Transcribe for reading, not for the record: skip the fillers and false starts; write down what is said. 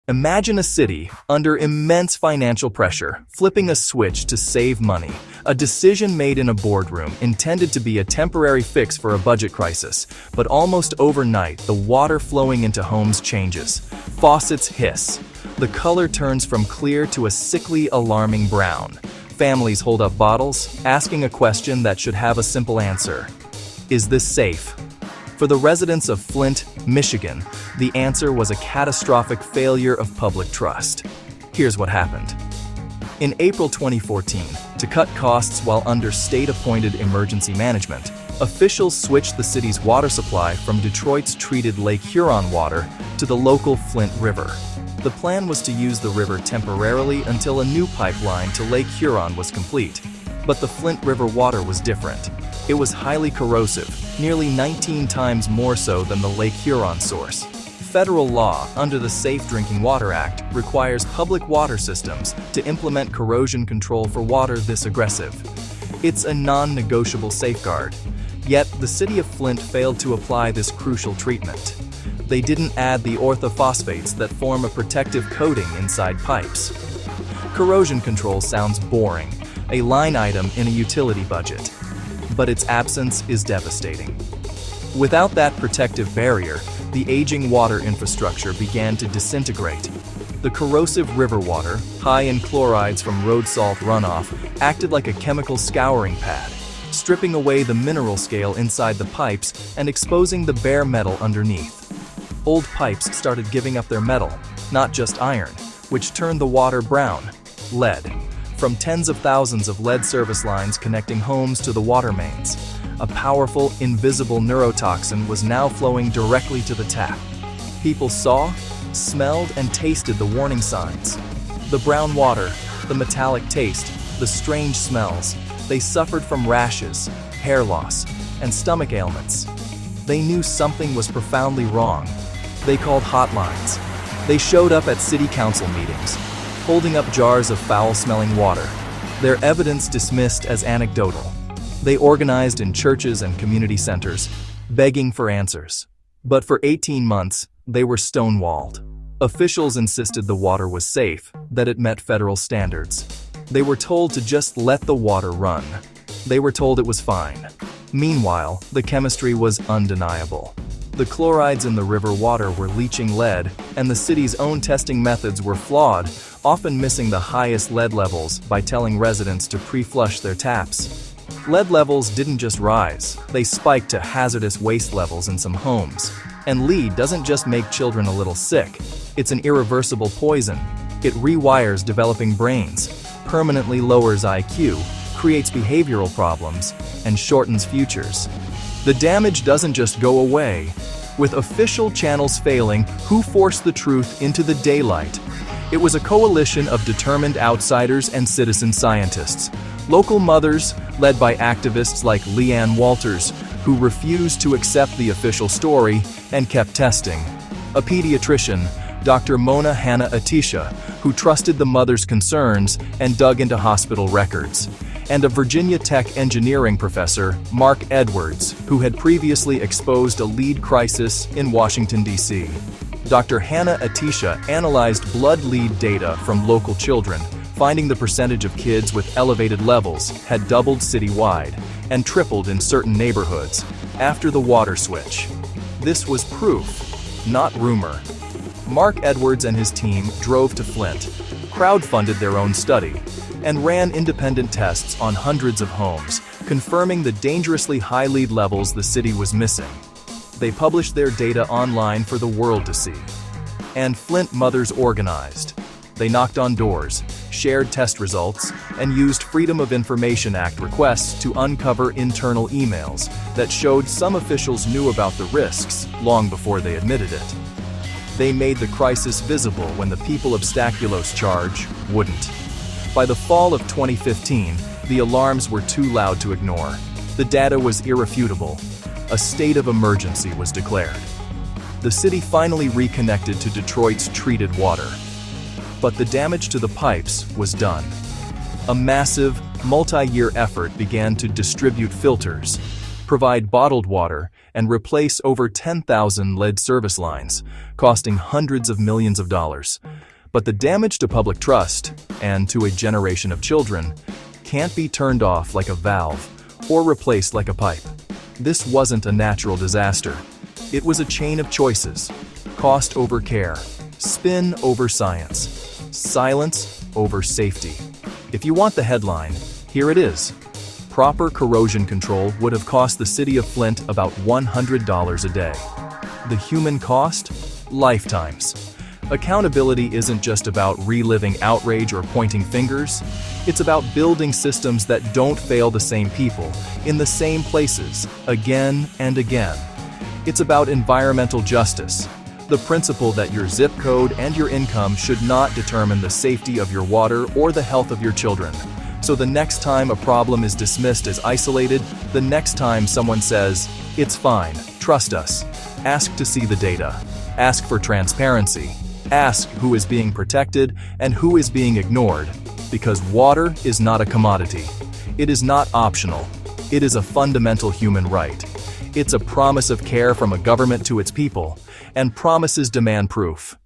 Imagine a city under immense financial pressure, flipping a switch to save money. A decision made in a boardroom intended to be a temporary fix for a budget crisis, but almost overnight, the water flowing into homes changes. Faucets hiss. The color turns from clear to a sickly, alarming brown. Families hold up bottles, asking a question that should have a simple answer. Is this safe? For the residents of Flint, Michigan, the answer was a catastrophic failure of public trust. Here's what happened. In April 2014, to cut costs while under state-appointed emergency management, officials switched the city's water supply from Detroit's treated Lake Huron water to the local Flint River. The plan was to use the river temporarily until a new pipeline to Lake Huron was complete. But the Flint River water was different. It was highly corrosive, nearly 19 times more so than the Lake Huron source. Federal law under the Safe Drinking Water Act requires public water systems to implement corrosion control for water this aggressive. It's a non-negotiable safeguard. Yet, the city of Flint failed to apply this crucial treatment. They didn't add the orthophosphates that form a protective coating inside pipes. Corrosion control sounds boring, a line item in a utility budget. But its absence is devastating. Without that protective barrier, the aging water infrastructure began to disintegrate. The corrosive river water, high in chlorides from road salt runoff, acted like a chemical scouring pad, stripping away the mineral scale inside the pipes and exposing the bare metal underneath. Old pipes started giving up their metal, not just iron, which turned the water brown, lead. From tens of thousands of lead service lines connecting homes to the water mains, a powerful, invisible neurotoxin was now flowing directly to the tap. People saw, smelled, and tasted the warning signs. The brown water, the metallic taste, the strange smells. They suffered from rashes, hair loss, and stomach ailments. They knew something was profoundly wrong. They called hotlines. They showed up at city council meetings, holding up jars of foul-smelling water, their evidence dismissed as anecdotal. They organized in churches and community centers, begging for answers. But for 18 months, they were stonewalled. Officials insisted the water was safe, that it met federal standards. They were told to just let the water run. They were told it was fine. Meanwhile, the chemistry was undeniable. The chlorides in the river water were leaching lead, and the city's own testing methods were flawed, often missing the highest lead levels by telling residents to pre-flush their taps. Lead levels didn't just rise, they spiked to hazardous waste levels in some homes. And lead doesn't just make children a little sick, it's an irreversible poison. It rewires developing brains, permanently lowers IQ, creates behavioral problems, and shortens futures. The damage doesn't just go away. With official channels failing, who forced the truth into the daylight? It was a coalition of determined outsiders and citizen scientists. Local mothers, led by activists like Leanne Walters, who refused to accept the official story and kept testing. A pediatrician, Dr. Mona Hanna-Attisha, who trusted the mother's concerns and dug into hospital records. And a Virginia Tech engineering professor, Mark Edwards, who had previously exposed a lead crisis in Washington, D.C. Dr. Hanna-Attisha analyzed blood lead data from local children, finding the percentage of kids with elevated levels had doubled citywide and tripled in certain neighborhoods after the water switch. This was proof, not rumor. Mark Edwards and his team drove to Flint, crowdfunded their own study, and ran independent tests on hundreds of homes, confirming the dangerously high lead levels the city was missing. They published their data online for the world to see. And Flint mothers organized. They knocked on doors, shared test results, and used Freedom of Information Act requests to uncover internal emails that showed some officials knew about the risks long before they admitted it. They made the crisis visible when the people of Stakulos charge wouldn't. By the fall of 2015, the alarms were too loud to ignore. The data was irrefutable. A state of emergency was declared. The city finally reconnected to Detroit's treated water. But the damage to the pipes was done. A massive, multi-year effort began to distribute filters, provide bottled water, and replace over 10,000 lead service lines, costing hundreds of millions of dollars. But the damage to public trust, and to a generation of children, can't be turned off like a valve or replaced like a pipe. This wasn't a natural disaster. It was a chain of choices. Cost over care, spin over science, silence over safety. If you want the headline, here it is. Proper corrosion control would have cost the city of Flint about $100 a day. The human cost? Lifetimes. Accountability isn't just about reliving outrage or pointing fingers. It's about building systems that don't fail the same people, in the same places, again and again. It's about environmental justice, the principle that your zip code and your income should not determine the safety of your water or the health of your children. So the next time a problem is dismissed as isolated, the next time someone says, "It's fine, trust us," ask to see the data. Ask for transparency. Ask who is being protected and who is being ignored. Because water is not a commodity. It is not optional. It is a fundamental human right. It's a promise of care from a government to its people, and promises demand proof.